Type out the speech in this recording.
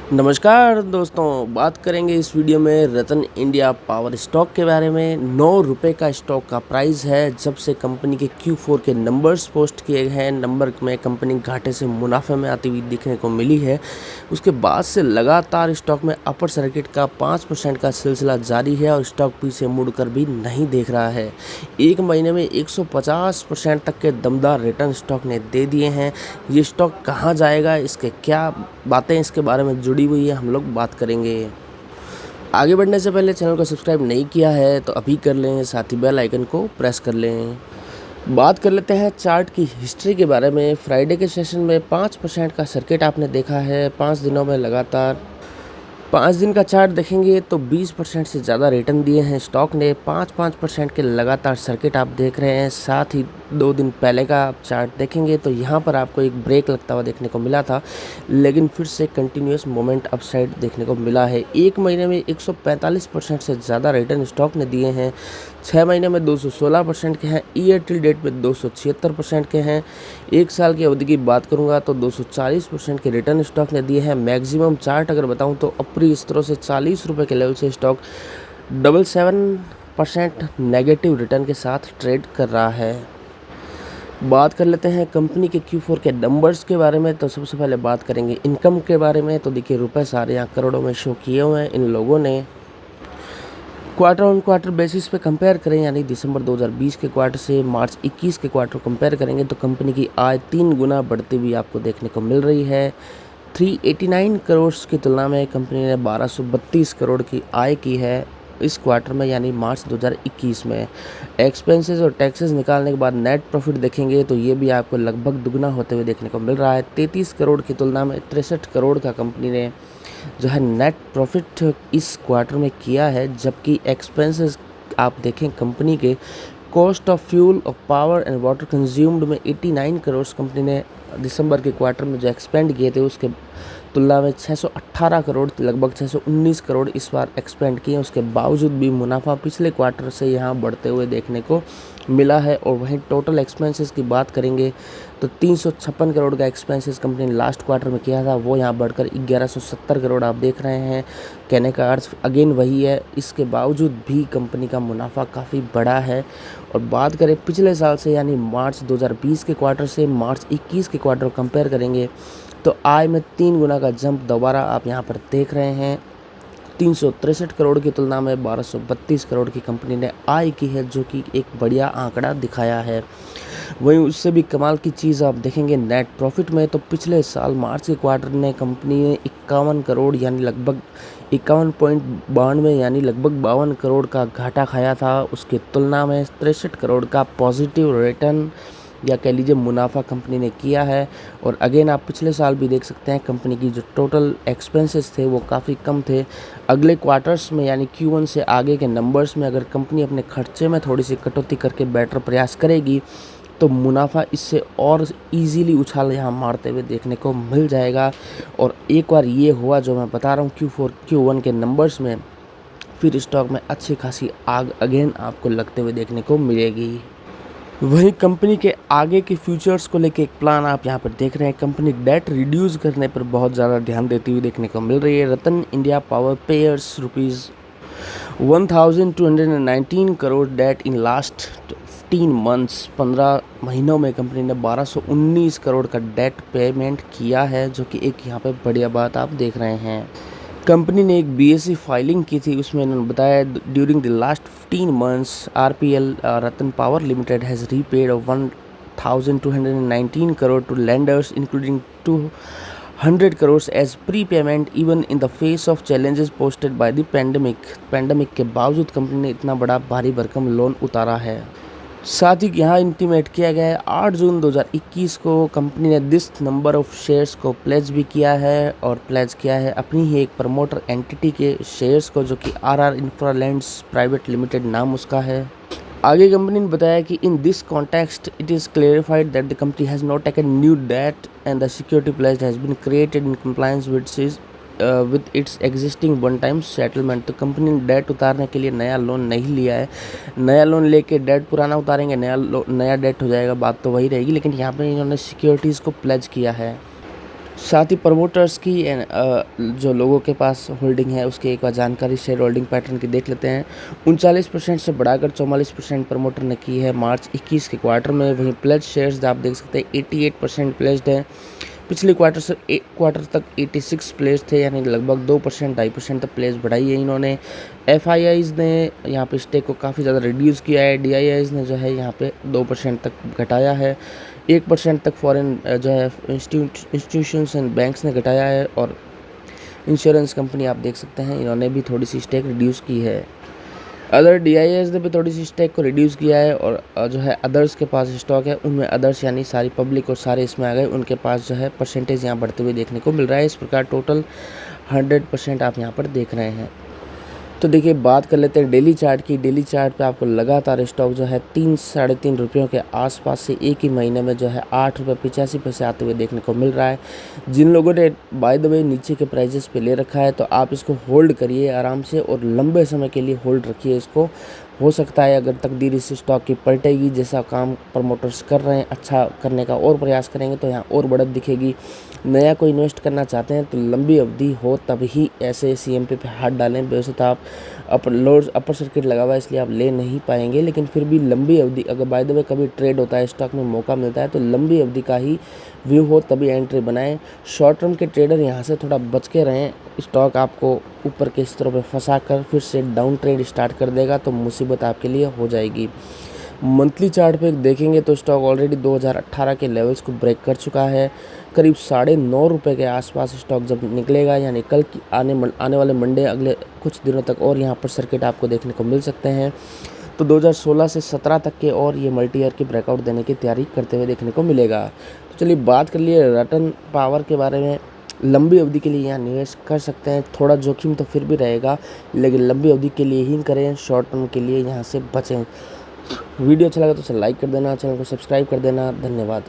नमस्कार दोस्तों, बात करेंगे इस वीडियो में रतन इंडिया पावर स्टॉक के बारे में। 9 रुपये का स्टॉक का प्राइस है। जब से कंपनी के Q4 के नंबर्स पोस्ट किए गए हैं, नंबर में कंपनी घाटे से मुनाफे में आती हुई दिखने को मिली है। उसके बाद से लगातार स्टॉक में अपर सर्किट का 5% का सिलसिला जारी है और स्टॉक पीछे मुड़कर भी नहीं देख रहा है। एक महीने में 150% तक के दमदार रिटर्न स्टॉक ने दे दिए हैं। ये स्टॉक कहाँ जाएगा, इसके क्या बातें इसके बारे में जुड़ी हुई है, हम लोग बात करेंगे। आगे बढ़ने से पहले चैनल को सब्सक्राइब नहीं किया है तो अभी कर लें, साथ ही बेल आइकन को प्रेस कर लें। बात कर लेते हैं चार्ट की हिस्ट्री के बारे में। फ्राइडे के सेशन में 5% का सर्किट आपने देखा है 5 दिनों में लगातार। 5 दिन का चार्ट देखेंगे तो 20% से ज़्यादा रिटर्न दिए हैं स्टॉक ने। 5% के लगातार सर्किट आप देख रहे हैं। साथ ही 2 दिन पहले का आप चार्ट देखेंगे तो यहाँ पर आपको एक ब्रेक लगता हुआ देखने को मिला था, लेकिन फिर से कंटिन्यूस मोमेंट अपसाइड देखने को मिला है। एक महीने में 145% से ज़्यादा रिटर्न स्टॉक ने दिए हैं। 6 महीने में 216% के हैं। ईयर टिल डेट में 276% के हैं। 1 साल की अवधि की बात करूंगा तो 240% के रिटर्न स्टॉक ने दिए हैं। मैक्सिमम चार्ट अगर बताऊं तो अप्री स्तरों से 40 रुपये के लेवल से स्टॉक 77% नेगेटिव रिटर्न के साथ ट्रेड कर रहा है। बात कर लेते हैं कंपनी के Q4 के नंबर्स के बारे में। तो सबसे पहले बात करेंगे इनकम के बारे में। तो देखिए, रुपए सारे यहाँ करोड़ों में शो किए हुए हैं इन लोगों ने। क्वार्टर ऑन क्वार्टर बेसिस पे कंपेयर करें, यानी दिसंबर 2020 के क्वार्टर से मार्च 21 के क्वार्टर कंपेयर करेंगे तो कंपनी की आय 3 गुना बढ़ती हुई आपको देखने को मिल रही है। 389 करोड़ की तुलना में कंपनी ने 1232 करोड़ की आय की है इस क्वार्टर में, यानी मार्च 2021 में। एक्सपेंसेस और टैक्सेस निकालने के बाद नेट प्रॉफिट देखेंगे तो ये भी आपको लगभग दुगना होते हुए देखने को मिल रहा है। 33 करोड़ की तुलना में 63 करोड़ का कंपनी ने जो है नेट प्रॉफिट इस क्वार्टर में किया है। जबकि एक्सपेंसेस आप देखें कंपनी के, cost of fuel of power and water consumed में 89 करोड़ कंपनी ने दिसंबर के क्वार्टर में जो एक्सपेंड किए थे उसके तुलना में 618 करोड़, लगभग 619 करोड़ इस बार एक्सपेंड किए। उसके बावजूद भी मुनाफा पिछले क्वार्टर से यहाँ बढ़ते हुए देखने को मिला है। और वहीं टोटल एक्सपेंसेस की बात करेंगे तो 356 करोड़ का एक्सपेंसेस कंपनी ने लास्ट क्वार्टर में किया था, वो यहाँ बढ़कर 1170 करोड़ आप देख रहे हैं। कहने का अर्थ अगेन वही है, इसके बावजूद भी कंपनी का मुनाफा काफ़ी बड़ा है। और बात करें पिछले साल से, यानी मार्च 2020 के क्वार्टर से मार्च 21 के क्वार्टर कंपेयर करेंगे तो आय में 3 गुना का जंप दोबारा आप यहाँ पर देख रहे हैं। 363 करोड़ की तुलना में 1232 करोड़ की कंपनी ने आय की है, जो कि एक बढ़िया आंकड़ा दिखाया है। वहीं उससे भी कमाल की चीज़ आप देखेंगे नेट प्रॉफिट में, तो पिछले साल मार्च के क्वार्टर ने कंपनी ने 51 करोड़ यानी लगभग 51.92 यानी लगभग 52 करोड़ का घाटा खाया था। उसकी तुलना में 63 करोड़ का पॉजिटिव रिटर्न या कह लीजिए मुनाफा कंपनी ने किया है। और अगेन आप पिछले साल भी देख सकते हैं कंपनी की जो टोटल एक्सपेंसेस थे वो काफ़ी कम थे। अगले क्वार्टर्स में यानी Q1 से आगे के नंबर्स में अगर कंपनी अपने खर्चे में थोड़ी सी कटौती करके बेटर प्रयास करेगी तो मुनाफा इससे और इजीली उछाल यहाँ मारते हुए देखने को मिल जाएगा। और एक बार ये हुआ जो मैं बता रहा हूँ Q4 Q1 के नंबर्स में, फिर स्टॉक में अच्छी खासी आग अगेन आपको लगते हुए देखने को मिलेगी। वहीं कंपनी के आगे के फ्यूचर्स को लेके एक प्लान आप यहाँ पर देख रहे हैं। कंपनी डेट रिड्यूस करने पर बहुत ज़्यादा ध्यान देती हुई देखने को मिल रही है। Ratan India power pares ₹1219 crore debt in last 15 months. 15 महीनों में कंपनी ने 1219 करोड़ का डेट पेमेंट किया है, जो कि एक यहाँ पे बढ़िया बात आप देख रहे हैं। कंपनी ने एक BSE फाइलिंग की थी, उसमें इन्होंने बताया during the last 15 months RPL Ratan power limited has repaid 1219 crore to lenders including 200 crore as pre payment even in the face of challenges posted by the pandemic के बावजूद कंपनी ने इतना बड़ा भारी भरकम लोन उतारा है। साथ ही यहाँ इंटीमेट किया गया है 8 जून 2021 को कंपनी ने दिस नंबर ऑफ शेयर्स को प्लेज भी किया है, और प्लेज किया है अपनी ही एक प्रमोटर एंटिटी के शेयर्स को, जो कि RR इंफ्रालैंड्स प्राइवेट लिमिटेड नाम उसका है। आगे कंपनी ने बताया कि in this context it is clarified that the company has not taken new debt and the security pledge has been created in compliance with its existing one time settlement. तो company ने debt उतारने के लिए नया loan नहीं लिया है। नया लोन लेके डेट पुराना उतारेंगे, नया डेट हो जाएगा, बात तो वही रहेगी। लेकिन यहाँ पे इन्होंने सिक्योरिटीज़ को प्लेज किया है। साथ ही प्रमोटर्स की जो लोगों के पास होल्डिंग है उसकी एक बार जानकारी शेयर होल्डिंग पैटर्न की देख लेते हैं। 39% से बढ़ाकर 44% प्रमोटर ने की है मार्च 21 के क्वार्टर में। वहीं प्लेज शेयर्स आप देख सकते हैं 88% प्लेज्ड है। पिछले क्वार्टर से एक क्वार्टर तक 86 प्लेज थे, यानी लगभग 2% 2.5% तक प्लेज बढ़ाई है इन्होंने। एफआईआईज ने यहाँ पे स्टेक को काफ़ी ज़्यादा रिड्यूस किया है। डीआईआईज ने जो है यहाँ पे 2% तक घटाया है। 1% तक फॉरेन जो है इंस्टीट्यूशंस एंड बैंक्स ने घटाया है। और इंश्योरेंस कंपनी आप देख सकते हैं इन्होंने भी थोड़ी सी स्टेक रिड्यूस की है। अदर डीआईएस ने भी थोड़ी सी स्टेक को रिड्यूस किया है। और जो है अदर्स के पास स्टॉक है उनमें अदर्स यानी सारी पब्लिक और सारे इसमें आ गए, उनके पास जो है परसेंटेज यहाँ बढ़ते हुए देखने को मिल रहा है। इस प्रकार टोटल 100% आप यहाँ पर देख रहे हैं। तो देखिए बात कर लेते हैं डेली चार्ट की। डेली चार्ट पे आपको लगातार स्टॉक जो है 3-3.5 रुपयों के आसपास से एक ही महीने में जो है 8.85 रुपये आते हुए देखने को मिल रहा है। जिन लोगों ने बाय द वे नीचे के प्राइजेस पे ले रखा है तो आप इसको होल्ड करिए आराम से और लंबे समय के लिए होल्ड रखिए इसको। हो सकता है अगर तकदीर इस स्टॉक की पलटेगी, जैसा काम प्रमोटर्स कर रहे हैं अच्छा करने का और प्रयास करेंगे तो यहाँ और बढ़त दिखेगी। नया कोई इन्वेस्ट करना चाहते हैं तो लंबी अवधि हो तभी ऐसे सीएमपी पे हाथ डालें। वैसे तो आप अपर सर्किट लगा हुआ है इसलिए आप ले नहीं पाएंगे, लेकिन फिर भी लंबी अवधि अगर बाय द वे कभी ट्रेड होता है स्टॉक में मौका मिलता है तो लंबी अवधि का ही व्यू हो तभी एंट्री बनाएं। शॉर्ट टर्म के ट्रेडर यहाँ से थोड़ा बच के रहें। स्टॉक आपको ऊपर के स्तरों पे फंसा कर फिर से डाउन ट्रेड स्टार्ट कर देगा तो मुसीबत आपके लिए हो जाएगी। मंथली चार्ट पे देखेंगे तो स्टॉक ऑलरेडी 2018 के लेवल्स को ब्रेक कर चुका है। करीब 9.5 रुपये के आसपास स्टॉक जब निकलेगा, यानी कल की आने वाले मंडे अगले कुछ दिनों तक और यहाँ पर सर्किट आपको देखने को मिल सकते हैं। तो 2016 से 17 तक के और ये मल्टी ईयर की ब्रेकआउट देने की तैयारी करते हुए देखने को मिलेगा। तो चलिए बात कर लिए रिटर्न पावर के बारे में। लंबी अवधि के लिए यहाँ निवेश कर सकते हैं, थोड़ा जोखिम तो फिर भी रहेगा लेकिन लंबी अवधि के लिए ही करें, शॉर्ट टर्म के लिए यहाँ से बचें। वीडियो अच्छा लगा तो उसे लाइक कर देना, चैनल को सब्सक्राइब कर देना। धन्यवाद।